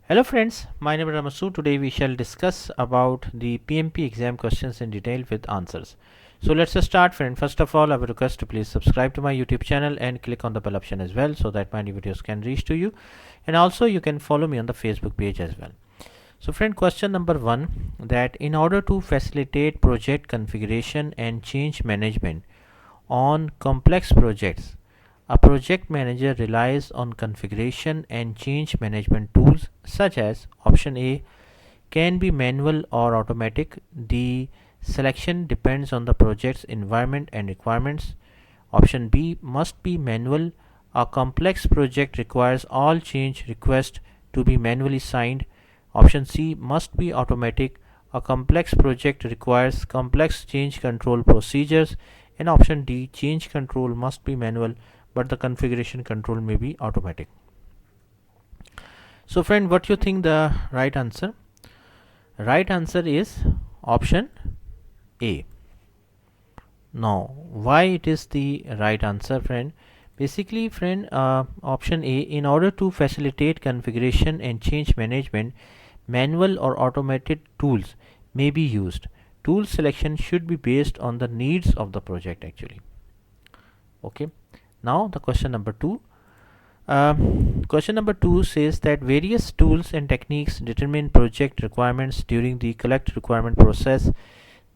Hello friends, my name is Ramasu. Today we shall discuss about the PMP exam questions in detail with answers. So let's start friend. First of all, I would request to please subscribe to my YouTube channel and click on the bell option as well so that my new videos can reach to you. And also you can follow me on the Facebook page as well. So friend, question number 1, that in order to facilitate project configuration and change management on complex projects, a project manager relies on configuration and change management tools such as option A can be manual or automatic. The selection depends on the project's environment and requirements. Option B must be manual. A complex project requires all change requests to be manually signed. Option C must be automatic. A complex project requires complex change control procedures. And option D, change control must be manual but the configuration control may be automatic. So friend, what you think the right answer? Right answer is option A. Now why it is the right answer friend? Basically friend, option A, in order to facilitate configuration and change management, manual or automated tools may be used. Tool selection should be based on the needs of the project actually. Okay, now the question number 2. Question number 2 says that various tools and techniques determine project requirements during the collect requirement process.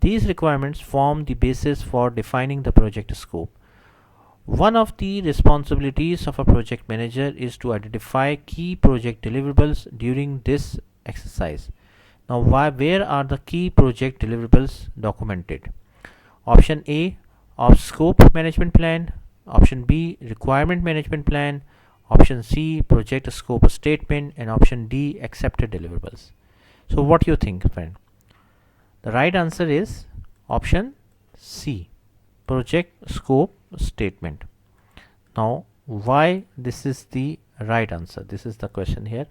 These requirements form the basis for defining the project scope. One of the responsibilities of a project manager is to identify key project deliverables during this exercise. Now, where are the key project deliverables documented? Option A, of scope management plan. Option B, requirement management plan. Option C, project scope statement. And option D, accepted deliverables. So what do you think friend? The right answer is option C, project scope statement. Now why this is the right answer? This is the question here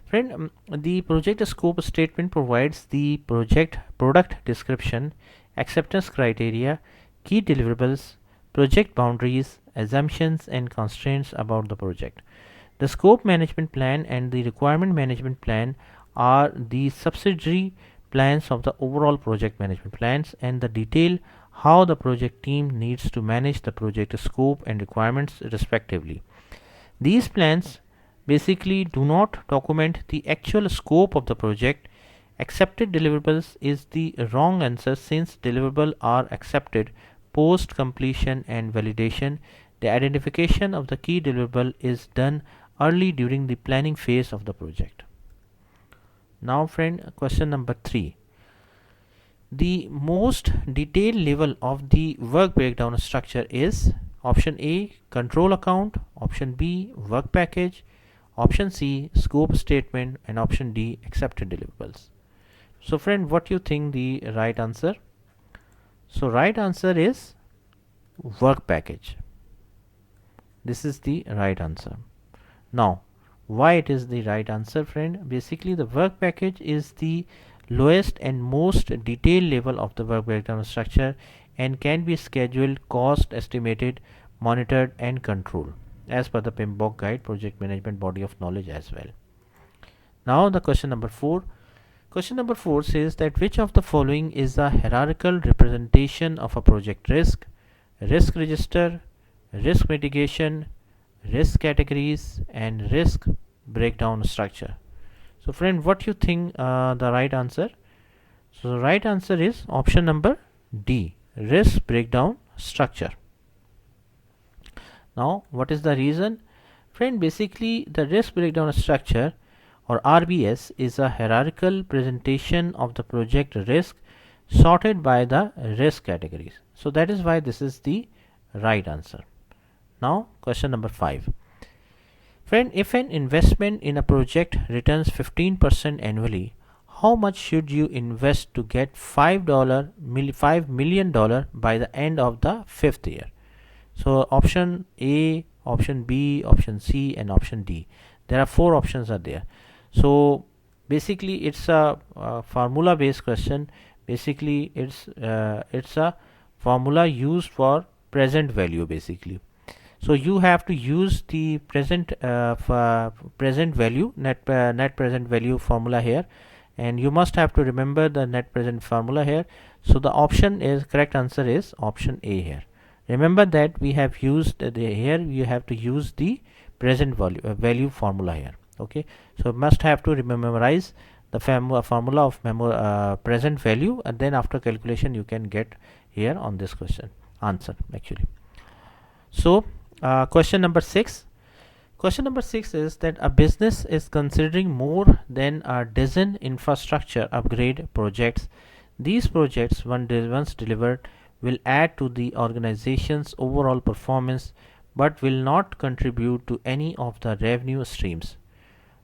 friend. The project scope statement provides the project product description, acceptance criteria, key deliverables, project boundaries, assumptions and constraints about the project. The scope management plan and the requirement management plan are the subsidiary plans of the overall project management plans and the detail how the project team needs to manage the project scope and requirements respectively. These plans basically do not document the actual scope of the project. Accepted deliverables is the wrong answer since deliverables are accepted post completion and validation. The identification of the key deliverable is done early during the planning phase of the project. Now friend, question number 3. The most detailed level of the work breakdown structure is option A, control account. Option B, work package. Option C, scope statement. And option D, accepted deliverables. So friend, what do you think the right answer? So right answer is work package. This is the right answer. Now why it is the right answer friend? Basically the work package is the lowest and most detailed level of the work breakdown structure and can be scheduled, cost estimated, monitored and controlled as per the PMBOK guide, project management body of knowledge as well. Now the question number 4. Question number 4 says that which of the following is a hierarchical representation of a project risk? Risk register, risk mitigation, risk categories and risk breakdown structure. So friend, what you think the right answer? So the right answer is option number D, risk breakdown structure. Now what is the reason? Friend, basically the risk breakdown structure or RBS is a hierarchical presentation of the project risk sorted by the risk categories. So that is why this is the right answer. Now question number 5. Friend, if an investment in a project returns 15% annually, how much should you invest to get $5 million by the end of the 5th year? So option A, option B, option C and option D. There are 4 options are there. So basically it's a formula based question. Basically it's a formula used for present value basically. So you have to use the present value, net present value formula here, and you must have to remember the net present formula here. So the option is correct answer is option A here. Remember that we have used here you have to use the present value formula here. Okay, so must have to memorize the formula of present value, and then after calculation you can get here on this question answer actually. So question number 6. Question number 6 is that a business is considering more than a dozen infrastructure upgrade projects. These projects, once delivered, will add to the organization's overall performance but will not contribute to any of the revenue streams.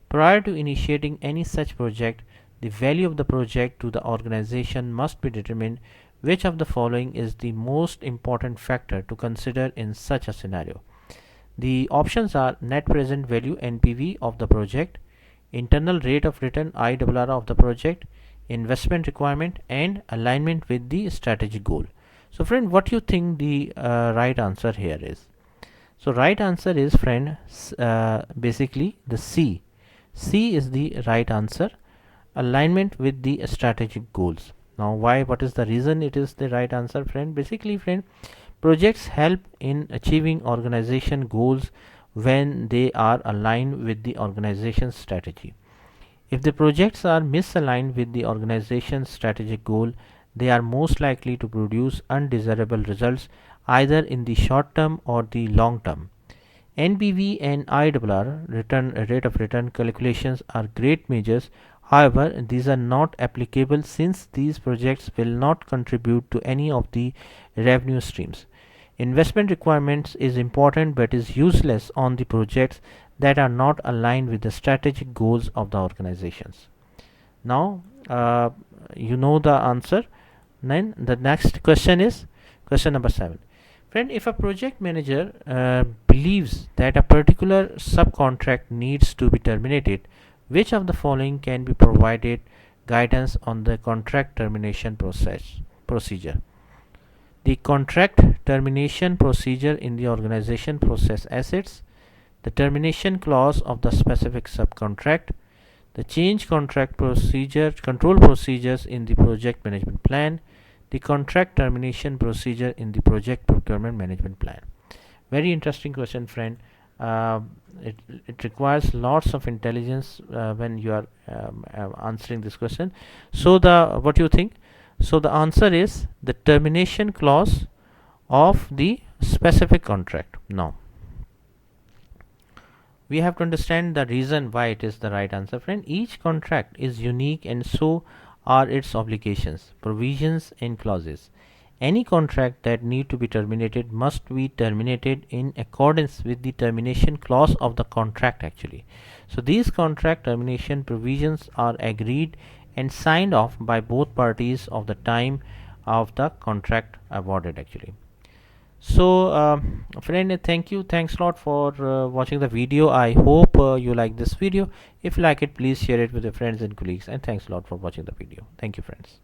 Prior to initiating any such project, the value of the project to the organization must be determined. Which of the following is the most important factor to consider in such a scenario? The options are net present value NPV of the project, internal rate of return IRR of the project, investment requirement, and alignment with the strategic goal. So friend, what do you think the right answer here is? So right answer is, friend, basically the C. C is the right answer, alignment with the strategic goals. Now why, what is the reason it is the right answer, friend? Basically, friend, projects help in achieving organization goals when they are aligned with the organization's strategy. If the projects are misaligned with the organization's strategic goal, they are most likely to produce undesirable results either in the short term or the long term. NPV and IRR, rate of return calculations, are great measures. However, these are not applicable since these projects will not contribute to any of the revenue streams. Investment requirements is important but is useless on the projects that are not aligned with the strategic goals of the organizations. Now, you know the answer. Then the next question is question number 7. Friend, if a project manager believes that a particular subcontract needs to be terminated, which of the following can be provided guidance on the contract termination procedure? The contract termination procedure in the organization process assets, the termination clause of the specific subcontract, the change contract control procedures in the project management plan, the contract termination procedure in the project procurement management plan. Very interesting question, friend. It requires lots of intelligence when you are answering this question. So the what do you think? So the answer is the termination clause of the specific contract. Now we have to understand the reason why it is the right answer, friend. Each contract is unique and so are its obligations, provisions, and clauses. Any contract that need to be terminated must be terminated in accordance with the termination clause of the contract actually. So these contract termination provisions are agreed and signed off by both parties of the time of the contract awarded actually. So friend, thanks a lot for watching the video. I hope you like this video. If you like it, please share it with your friends and colleagues, and thanks a lot for watching the video. Thank you, friends.